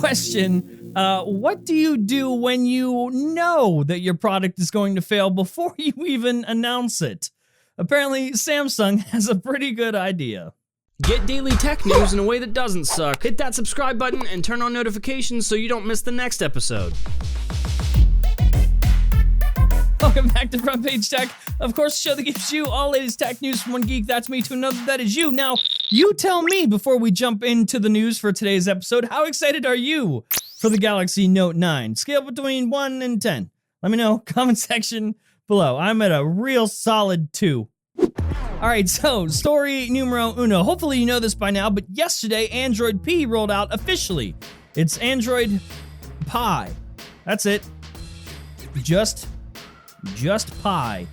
question, what do you do when you know that your product is going to fail before you even announce it? Apparently, Samsung has a pretty good idea. Get daily tech news in a way that doesn't suck. Hit that subscribe button and turn on notifications so you don't miss the next episode. Welcome back to Front Page Tech. Of course, the show that gives you all latest tech news from one geek, that's me, to another, that is you. Now, you tell me before we jump into the news for today's episode, how excited are you for the Galaxy Note 9? Scale between 1 and 10. Let me know, comment section below. I'm at a real solid 2. Alright, so, story numero uno. Hopefully you know this by now, but yesterday, Android P rolled out officially. It's Android Pie. That's it. Just Pie.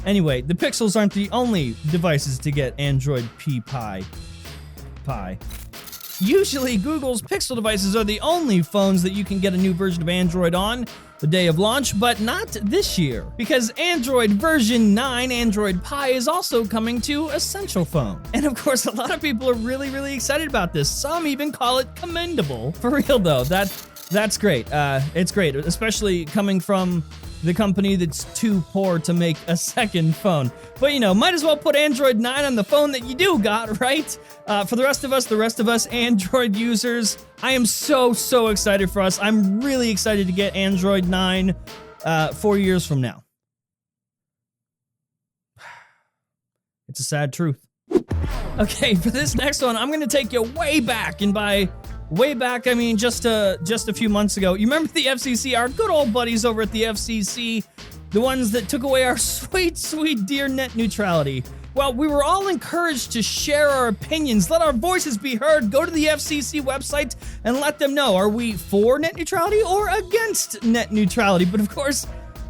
Anyway, the Pixels aren't the only devices to get Android P Pie. Usually, Google's Pixel devices are the only phones that you can get a new version of Android on the day of launch, but not this year, because Android version 9, Android Pie, is also coming to Essential Phone. And of course, a lot of people are really excited about this. Some even call it commendable. For real though, that's great. It's great, especially coming from the company that's too poor to make a second phone. But you know, might as well put Android 9 on the phone that you do got, right? For the rest of us Android users, I am so excited for us. I'm really excited to get Android 9 4 years from now. It's a sad truth. Okay, for this next one, I'm gonna take you way back, and by way back, I mean just a few months ago. You remember the FCC, our good old buddies over at the FCC, the ones that took away our sweet dear net neutrality. Well, we were all encouraged to share our opinions, let our voices be heard, go to the FCC website and let them know, are we for net neutrality or against net neutrality? But of course,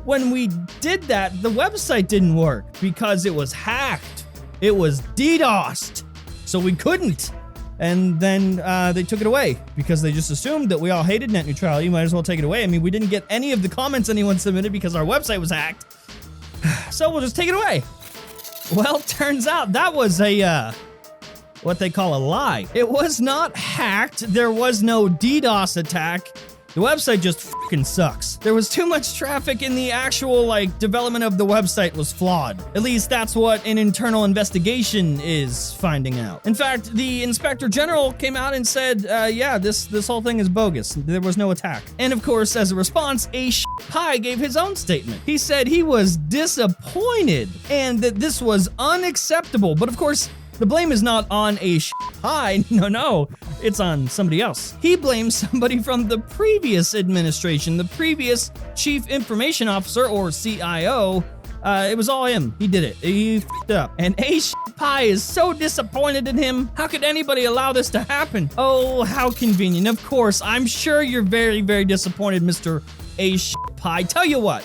when we did that, the website didn't work because it was hacked. It was DDoSed, so we couldn't. And then they took it away because they just assumed that we all hated net neutrality. Might as well take it away. I mean, we didn't get any of the comments anyone submitted because our website was hacked. So we'll just take it away. Well, turns out that was a, what they call a lie. It was not hacked. There was no DDoS attack. The website just fucking sucks. There was too much traffic and the actual, development of the website was flawed. At least that's what an internal investigation is finding out. In fact, the Inspector General came out and said, yeah, this whole thing is bogus. There was no attack. And of course, as a response, Pie gave his own statement. He said he was disappointed and that this was unacceptable. But of course, the blame is not on Pie. No, it's on somebody else. He blames somebody from the previous administration, the previous Chief Information Officer, or CIO. It was all him. He did it. He f***ed up. And Pie is so disappointed in him. How could anybody allow this to happen? Oh, how convenient. Of course, I'm sure you're very disappointed, Mr. Pie. Tell you what,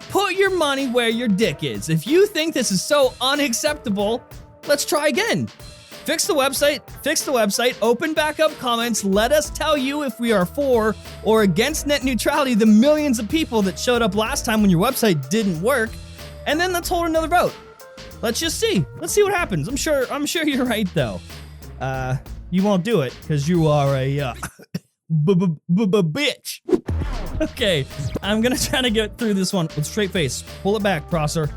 put your money where your dick is. If you think this is so unacceptable, let's try again. Fix the website, open back up comments, let us tell you if we are for or against net neutrality, the millions of people that showed up last time when your website didn't work, and then let's hold another vote. Let's just see. Let's see what happens. I'm sure you're right though. You won't do it because you are a bitch. Okay, I'm gonna try to get through this one with straight face. Pull it back, Prosser.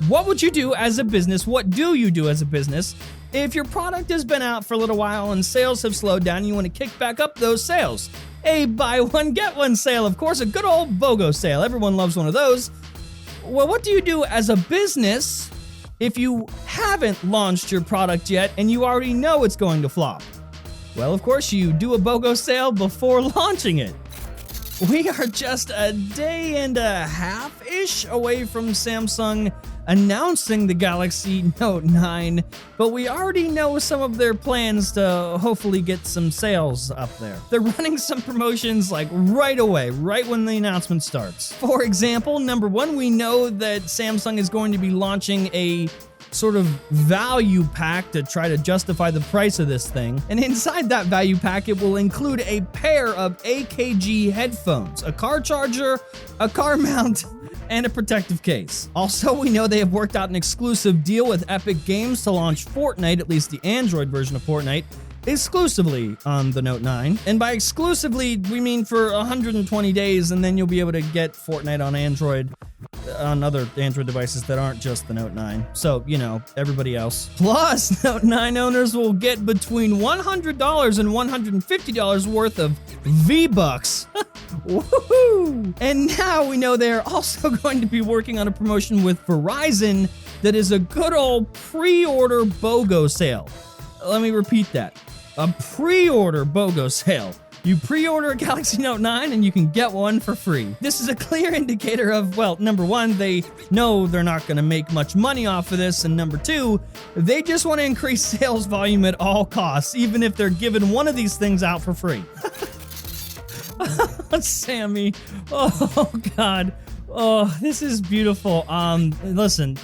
What would you do as a business? What do you do as a business if your product has been out for a little while and sales have slowed down and you want to kick back up those sales? A buy one, get one sale, of course, a good old BOGO sale. Everyone loves one of those. Well, what do you do as a business if you haven't launched your product yet and you already know it's going to flop? Well, of course, you do a BOGO sale before launching it. We are just a day and a half-ish away from Samsung announcing the Galaxy Note 9, but we already know some of their plans to hopefully get some sales up there. They're running some promotions right away, right when the announcement starts. For example, number one, we know that Samsung is going to be launching a sort of value pack to try to justify the price of this thing. And inside that value pack, it will include a pair of AKG headphones, a car charger, a car mount, and a protective case. Also, we know they have worked out an exclusive deal with Epic Games to launch Fortnite, at least the Android version of Fortnite, exclusively on the Note 9. And by exclusively, we mean for 120 days, and then you'll be able to get Fortnite on Android, on other Android devices that aren't just the Note 9. So, you know, everybody else. Plus, Note 9 owners will get between $100 and $150 worth of V-Bucks. Woohoo! And now we know they're also going to be working on a promotion with Verizon that is a good old pre-order BOGO sale. Let me repeat that. A pre-order BOGO sale. You pre-order a Galaxy Note 9 and you can get one for free. This is a clear indicator of, well, number one, they know they're not going to make much money off of this, and number two, they just want to increase sales volume at all costs, even if they're giving one of these things out for free. Sammy. Oh, God. Oh, this is beautiful. Listen,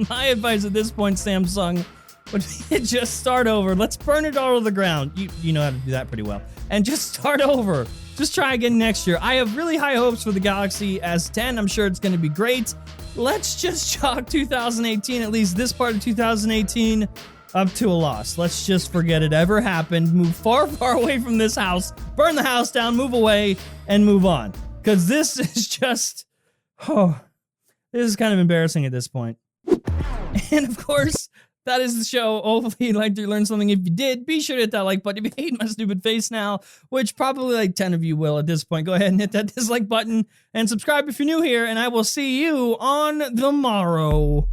my advice at this point, Samsung, would be just start over. Let's burn it all to the ground. You know how to do that pretty well. And just start over. Just try again next year. I have really high hopes for the Galaxy S10. I'm sure it's going to be great. Let's just chalk 2018, at least this part of 2018, up to a loss. Let's just forget it ever happened. Move far, far away from this house. Burn the house down, move away, and move on. Because this is just... Oh, this is kind of embarrassing at this point. And of course... that is the show. Hopefully you'd like to learn something. If you did, be sure to hit that like button. If you hate my stupid face now, which probably like 10 of you will at this point, go ahead and hit that dislike button and subscribe if you're new here, and I will see you on the morrow.